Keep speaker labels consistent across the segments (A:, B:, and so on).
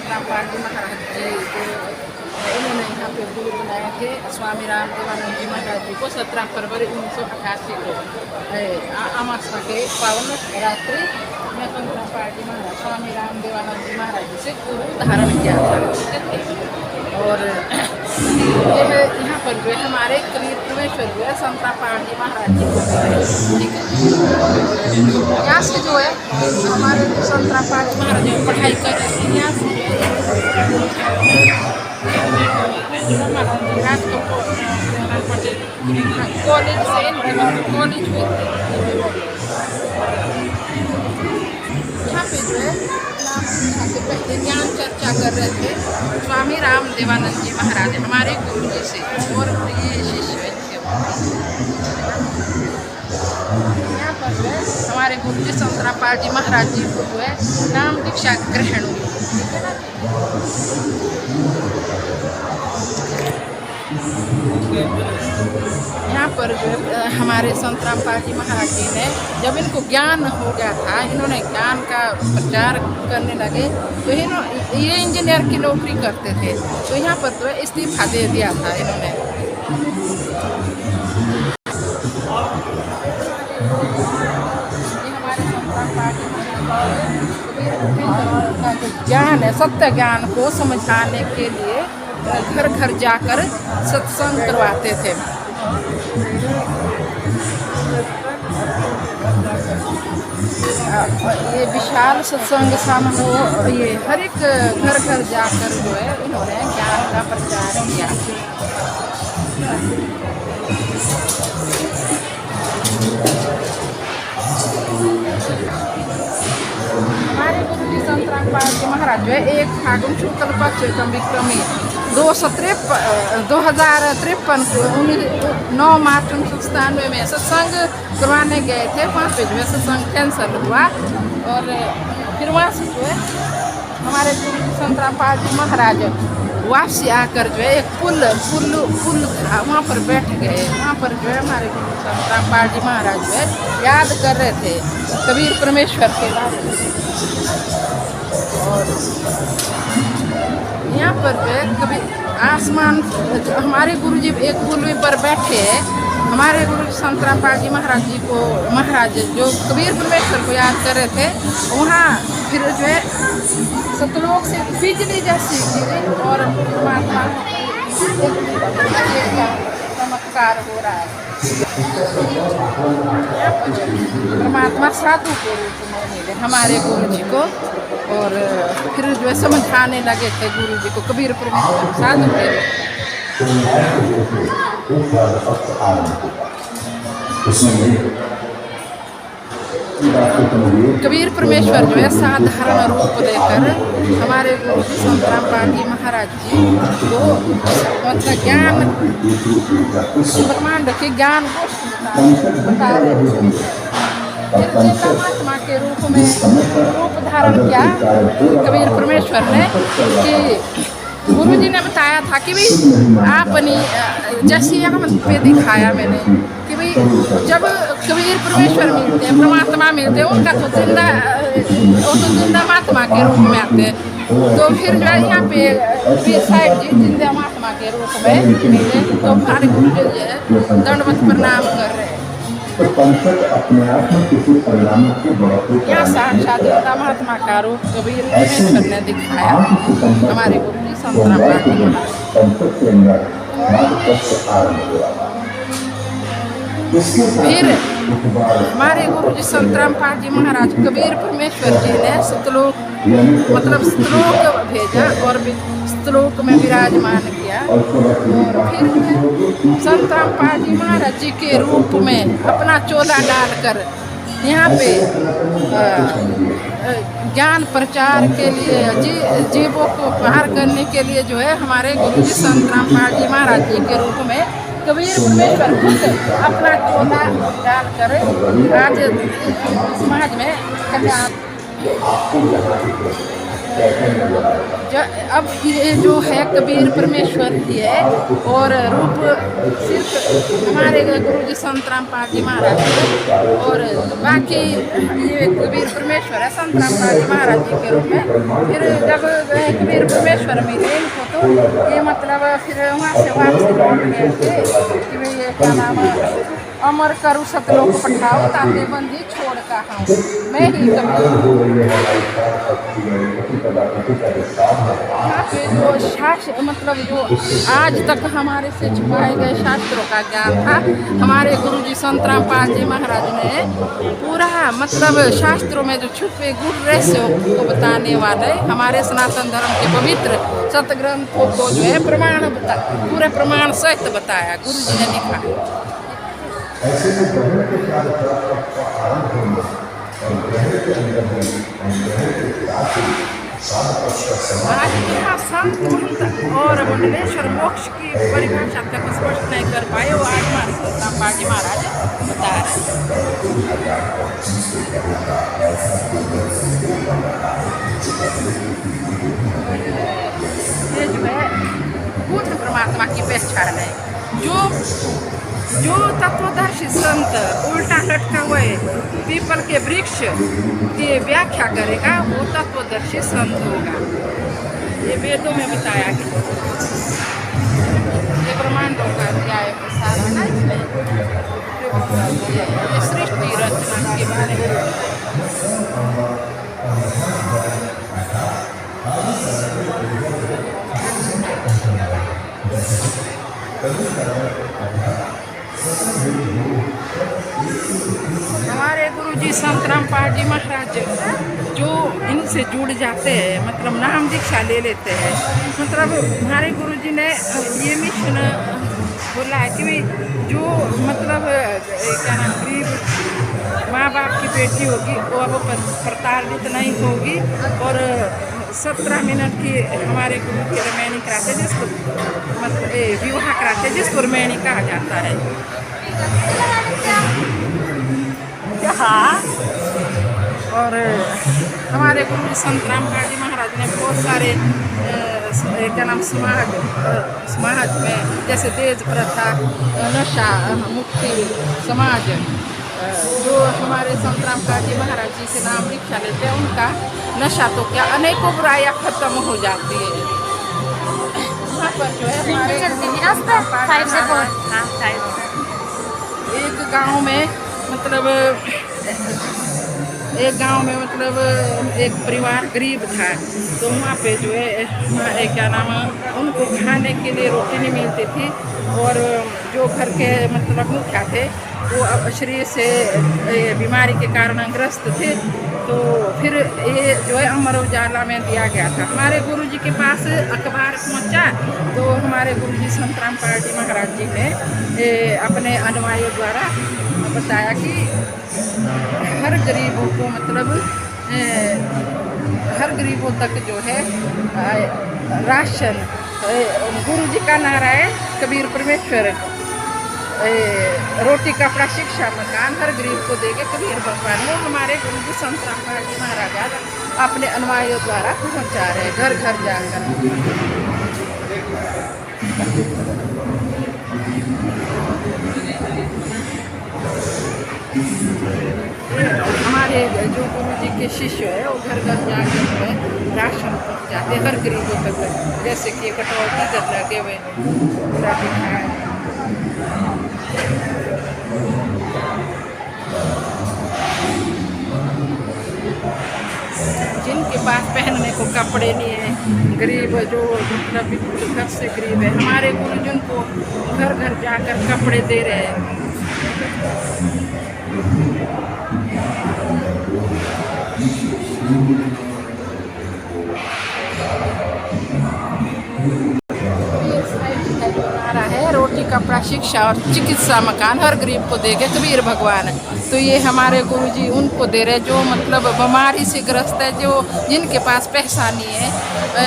A: रामपाल जी महाराज जी को इन्होंने यहाँ पे गुरु बनाए थे। स्वामी राम देवानंद जी महाराज जी को 17 फरवरी 1988 को अमावस्या के पावन रात्रि में संत रामपाल जी महाराज स्वामी राम देवानंद जी महाराज जी से गुरु धारण किया था। और यह यहाँ पर जो है हमारे कबीर परमेश्वर जो है संत रामपाल जी महाराज जी को, ठीक है। यहाँ से जो है हमारे संत रामपाल जी महाराज जी पढ़ाई कर रहे थे। यहाँ से कॉलेज से कॉलेज हुए थे। यहाँ पे जो है से पहले ज्ञान चर्चा कर रहे थे स्वामी राम देवानंद जी महाराज हमारे गुरु जी से और प्रिय शिष्य थे। यहाँ पर जो है हमारे गुरु जी संत रामपाल जी महाराज जी को जो है नाम दीक्षा ग्रहण हुई। यहाँ पर जो हमारे संत रामपाल जी महाराज जी ने जब इनको ज्ञान हो गया था, इन्होंने ज्ञान का प्रचार करने लगे, तो ये इंजीनियर की नौकरी करते थे, तो यहाँ पर तो इस्तीफा दे दिया था इन्होंने। का जो ज्ञान है, सत्य ज्ञान को समझाने के लिए घर घर जाकर सत्संग करवाते थे। ये विशाल सत्संग समारोह, ये हर एक घर घर जाकर जो है इन्होंने ज्ञान का प्रचार किया। हमारे गुरु जी संत रामपाल जी महाराज जो है 1 फागुन शुक्ल पक्ष विक्रमी 2053 को 9 मार्च 1997 में सत्संग करवाने गए थे। वहाँ पे जो है सत्संग कैंसल हुआ और फिर वहाँ से जो है हमारे गुरु जी संत रामपाल जी महाराज वापसी आकर जो है एक पुल था, वहाँ पर बैठ गए। वहाँ पर जो है हमारे गुरु संत रामपाल जी महाराज जो है याद कर रहे थे कबीर परमेश्वर के बारे में। और यहाँ पर जो है कभी आसमान, हमारे गुरु जी एक पुल पर बैठे, हमारे गुरु जी संत रामपाल जी महाराज जो कबीर परमेश्वर को याद कर रहे थे, वहाँ फिर जो है सतलोक से बिजली जैसी गिरी और परमात्मा चमत्कार हो रहा है। परमात्मा साधु के रूप में मिले हमारे गुरु जी को और फिर जो है समझाने लगे थे गुरु जी को कबीर परमेश्वर साधु के रूप। कबीर परमेश्वर जो है साधारण रूप देकर हमारे गुरु जी संत रामपाल जी महाराज जी को मतलब ज्ञान ब्रह्मांड के ज्ञान को बता रहे थे। परमात्मा के रूप में रूप धारण किया कबीर परमेश्वर ने कि गुरु जी ने बताया था कि भाई आपने जैसे यहाँ पे दिखाया मैंने कि भाई जब कबीर परमेश्वर मिलते हैं, परमात्मा मिलते हैं, उनका तो जिंदा महात्मा के रूप में आते हैं। तो फिर जो है यहाँ पे साहिब जी जिंदा महात्मा के रूप में मिले, तो हमारे गुरु जी जो है दंडवत प्रणाम कर रहे हैं। यहाँ साक्षात जिंदा महात्मा का रूप कबीर परमेश्वर ने दिखाया हमारे गुरु जी संत रामपाल जी महाराज। फिर हमारे गुरु जी संत रामपाल जी महाराज कबीर परमेश्वर जी ने सतलोक भेजा और सतलोक में विराजमान किया। और फिर संत रामपाल जी महाराज जी के रूप में अपना चोला डालकर यहाँ पे ज्ञान प्रचार के लिए जीवों को पार करने के लिए जो है हमारे गुरु जी संत रामपाल जी महाराज जी के रूप में कबीर परमेश्वर खुद अपना चोला डालकर आज समाज में कल्याण अब ये जो है कबीर परमेश्वर ही है और रूप सिर्फ हमारे गुरु जी संत रामपाल जी महाराज है और बाकी ये कबीर परमेश्वर है संत रामपाल जी महाराज जी के रूप में। फिर जब कबीर परमेश्वर मिले इनको तो ये मतलब फिर वहाँ से वापसी लौट गए थे कि भाई ये क्या नाम अमर करू सतलोक पठाओ ताते बंदी छोड़ का हूँ मैं ही कबीर। यहाँ पे जो शास्त्र मतलब जो आज तक हमारे से छुपाए गए शास्त्रों का ज्ञान था हमारे गुरु जी संत रामपाल जी महाराज ने पूरा मतलब शास्त्रों में जो छुपे गुरु रहस्यों को बताने वाले हमारे सनातन धर्म के पवित्र सतग्रंथों को जो है प्रमाण पूरे प्रमाण सहित बताया गुरु जी ने लिखा है।
B: ऐसे में ग्रहण के कार्य का आरंभ होंगे और ग्रहण के अंदर होंगे और ग्रहण के राशि
A: आज यहाँ संत महंत और मंडलेश्वर मोक्ष की परिभाषा तक स्पष्ट नहीं कर पाए वो आज हमारे रामपाल जी महाराज बता रहे ये जो है पूर्ण परमात्मा की पहचान है। जो तत्वदर्शी संत उल्टा लटका हुए पीपल के वृक्ष की व्याख्या करेगा वो तत्वदर्शी संत होगा। ये वेदों में बताया गया ये ब्रह्मांडों का अध्याय प्रसार है ना इसमें ये सृष्टि रचना के बारे में हमारे गुरु जी संत रामपाल जी महाराज जो इनसे जुड़ जाते हैं मतलब नाम दीक्षा ले लेते हैं मतलब हमारे गुरु जी ने ये मिशन बोला है कि भाई जो मतलब क्या नाम गरीब माँ बाप की बेटी होगी वो अब प्रताड़ित नहीं होगी और 17 मिनट की हमारे गुरु की रमैनी कराते जिसको मतलब विवाह कराते जिसको रमैनी कहा जाता है। हाँ और हमारे गुरु संत रामपाल जी महाराज ने बहुत सारे क्या नाम समाज में जैसे दहेज प्रथा नशा मुक्ति समाज जो हमारे संत रामपाल जी महाराज जी से नाम दीक्षा लेते हैं उनका नशा तो क्या अनेकों बुराइयाँ खत्म हो जाती है। यहाँ पर जो है हमारे एक गांव में मतलब एक परिवार गरीब था तो वहाँ पे जो है क्या नाम उनको खाने के लिए रोटी नहीं मिलती थी और जो घर के मतलब मुखिया थे वो अब शरीर से बीमारी के कारण ग्रस्त थे तो फिर ये जो है अमर उजाला में दिया गया था। हमारे गुरुजी के पास अखबार पहुंचा तो हमारे गुरुजी संत रामपाल जी महाराज जी ने अपने अनुयायियों द्वारा बताया कि हर गरीबों को मतलब हर गरीबों तक जो है राशन गुरु जी का नारा है कबीर परमेश्वर रोटी कपड़ा शिक्षा मकान हर गरीब को देंगे कबीर भगवान वो हमारे गुरु जी संत रामपाल जी महाराज अपने अनुयायियों द्वारा पहुंचा रहे घर घर जाकर। हमारे जो गुरु जी के शिष्य है वो घर घर जाकर जो है राशन पहुँचाते हर गरीबों तक जैसे कि कटौती कर लगे हुए जिनके पास पहनने को कपड़े नहीं है गरीब जो मतलब घर से गरीब है हमारे गुरु जी उनको घर घर जाकर कपड़े दे रहे हैं। है रोटी कपड़ा शिक्षा और चिकित्सा मकान हर गरीब को देंगे कबीर भगवान तो ये हमारे गुरुजी उनको दे रहे जो मतलब बीमारी से ग्रस्त है जो जिनके पास पैसा नहीं है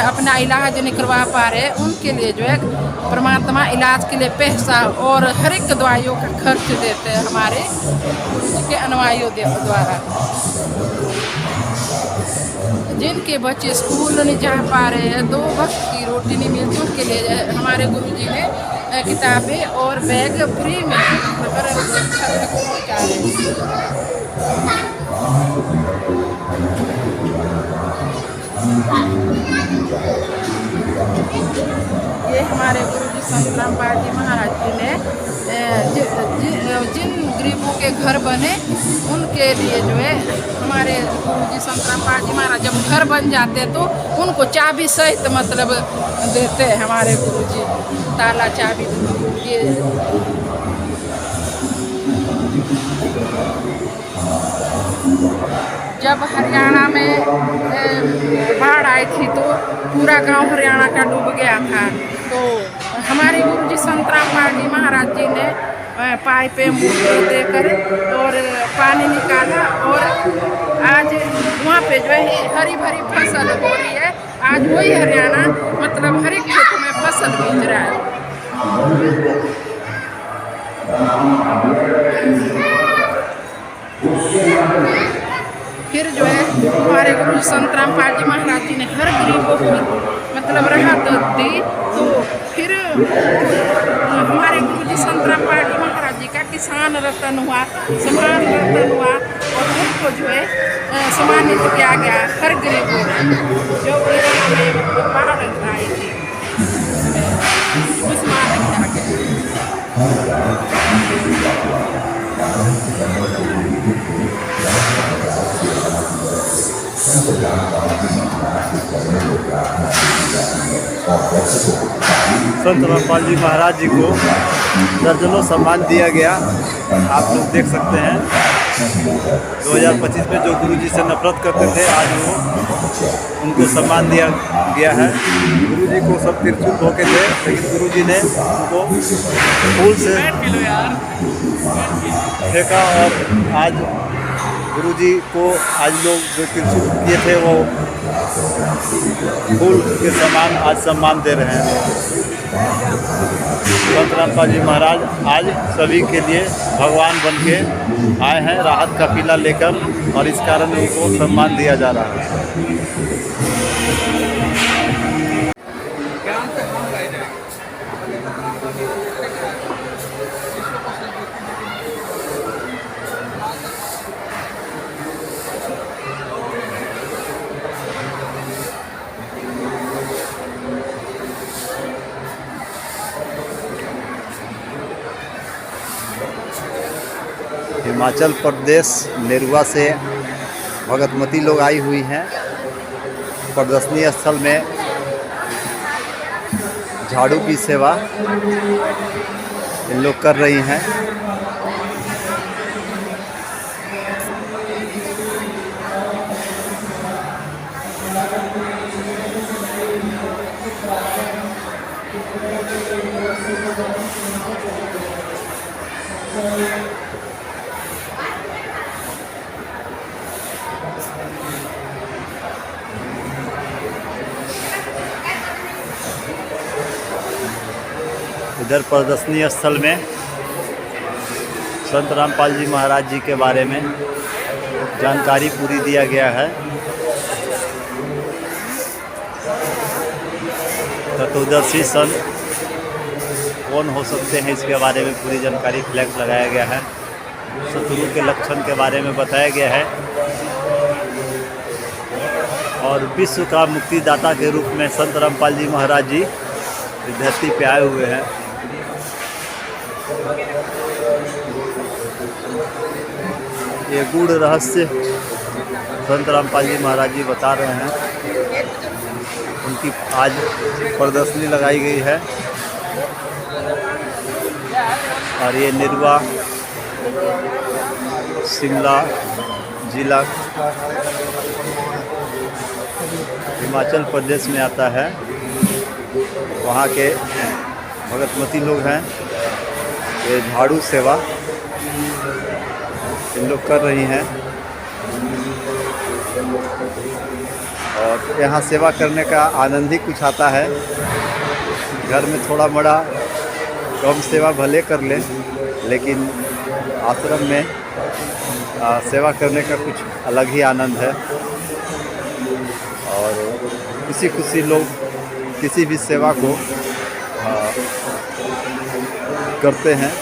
A: अपना इलाज नहीं करवा पा रहे उनके लिए जो है परमात्मा इलाज के लिए पैसा और हर एक दवाइयों का खर्च देते हैं हमारे गुरुजी के अनुयायियों द्वारा। जिनके बच्चे स्कूल नहीं जा पा रहे हैं, 2 वक्त की रोटी नहीं मिलती, उनके लिए हमारे गुरुजी ने किताबें और बैग फ्री में घर तक पहुँचा रहे हैं। ये हमारे गुरुजी संत रामपाल जी महाराज जी ने जिन गरीबों के घर बने उनके लिए जो है हमारे गुरुजी संत रामपाल जी महाराज जब घर बन जाते तो उनको चाबी सहित मतलब देते हैं हमारे गुरुजी, ताला चाबी ये जब हरियाणा में बाढ़ आई थी तो पूरा गांव हरियाणा का डूब गया था, तो हमारे गुरुजी संत रामपाल जी महाराज जी ने पाइपें मूर्ति देकर और पानी निकाला और आज वहाँ पे जो है हरी भरी फसल हो रही है। आज वही हरियाणा मतलब हर एक क्षेत्र में फसल बीज रहा है। फिर जो है हमारे गुरु संत रामपाल जी महाराज जी ने हर गरीबों को मतलब राहत दी, तो फिर हमारे गुरु जी संत रामपाल जी महाराज जी का किसान रतन हुआ, सम्मान रतन हुआ और उनको जो है सम्मानित किया गया हर गरीबों को जो बाढ़ आई थी उस मानक किया गया।
C: संत रामपाल जी महाराज जी को दर्जनों सम्मान दिया गया। आप लोग देख सकते हैं 2025 में जो गुरुजी से नफरत करते थे आज वो उनको सम्मान दिया गया है। गुरुजी को सब त्रिशूल धोखे थे, लेकिन गुरुजी ने उनको फूल से फेंका और आज गुरुजी को आज लोग जो त्रिशूल किए थे वो फूल के समान आज सम्मान दे रहे हैं। संत रामपाल जी महाराज आज सभी के लिए भगवान बन के आए हैं राहत का पीला लेकर, और इस कारण उनको सम्मान दिया जा रहा है। हिमाचल प्रदेश नेरुआ से भगतमती लोग आई हुई हैं। प्रदर्शनी स्थल में झाड़ू की सेवा इन लोग कर रही हैं। इधर प्रदर्शनी स्थल में संत रामपाल जी महाराज जी के बारे में जानकारी पूरी दिया गया है। तत्वदर्शी संत कौन हो सकते हैं इसके बारे में पूरी जानकारी फ्लैग लगाया गया है। शत्रु के लक्षण के बारे में बताया गया है और विश्व का मुक्तिदाता के रूप में संत रामपाल जी महाराज जी धरती पे आए हुए हैं। ये गूढ़ रहस्य संत रामपाल जी महाराज जी बता रहे हैं। उनकी आज प्रदर्शनी लगाई गई है और ये नेरुआ शिमला जिला हिमाचल प्रदेश में आता है। वहाँ के भगतमती लोग हैं। ये झाड़ू सेवा इन लोग कर रही हैं और यहाँ सेवा करने का आनंद ही कुछ आता है। घर में थोड़ा बड़ा कम सेवा भले कर लें, लेकिन आश्रम में सेवा करने का कुछ अलग ही आनंद है। और खुशी खुशी लोग किसी भी सेवा को करते हैं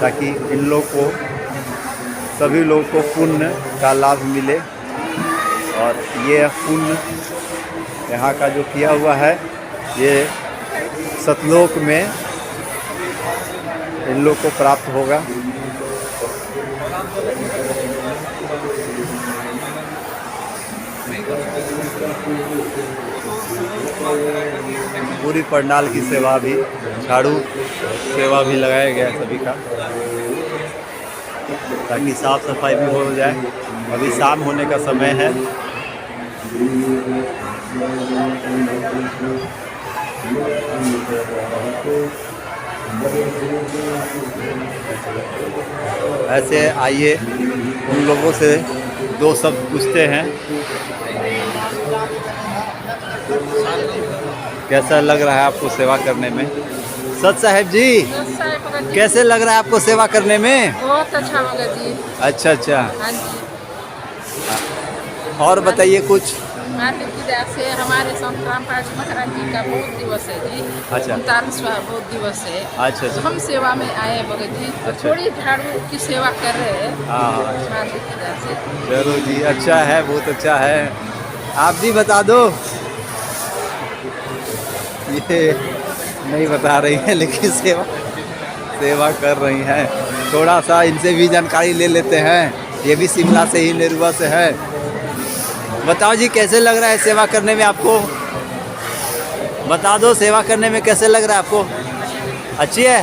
C: ताकि इन लोग को, सभी लोगों को पुण्य का लाभ मिले। और ये पुण्य यहाँ का जो किया हुआ है ये सतलोक में इन लोग को प्राप्त होगा। पूरी पंडाल की सेवा भी, झाड़ू सेवा भी लगाया गया है सभी का, ताकि साफ सफाई भी हो जाए। अभी शाम होने का समय है। ऐसे आइए उन लोगों से दो शब्द पूछते हैं, कैसा लग रहा है आपको सेवा करने में? सत साहेब जी, कैसे लग रहा है आपको सेवा करने में?
A: बहुत अच्छा भगत जी।
C: अच्छा अच्छा,
A: हाँ जी।
C: और बताइए कुछ।
A: मालिक की दया से हमारे संत रामपाल महाराज जी का बहुत दिवस है जी।
C: अच्छा।
A: 39वां बहुत दिवस है।
C: अच्छा अच्छा।
A: तो हम सेवा में आए हैं भगत जी।
C: अच्छा।
A: थोड़ी झाड़ू की सेवा कर रहे हैं।
C: हाँ
A: मालिक की दया से।
C: चलो जी, अच्छा है, बहुत अच्छा है। आप भी बता दो। ये नहीं बता रही हैं लेकिन सेवा कर रही हैं। थोड़ा सा इनसे भी जानकारी ले लेते हैं। ये भी शिमला से ही, नेरुआ से है। बताओ जी, कैसे लग रहा है सेवा करने में आपको? बता दो, सेवा करने में कैसे लग रहा है आपको? अच्छी है,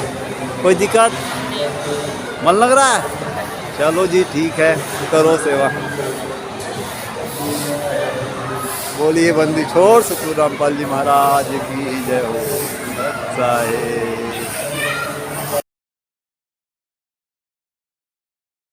C: कोई दिक्कत? मन लग रहा है? चलो जी, ठीक है, करो सेवा। बोलिए बंदी छोड़ सतगुरु रामपाल जी महाराज की जय हो। साहेब।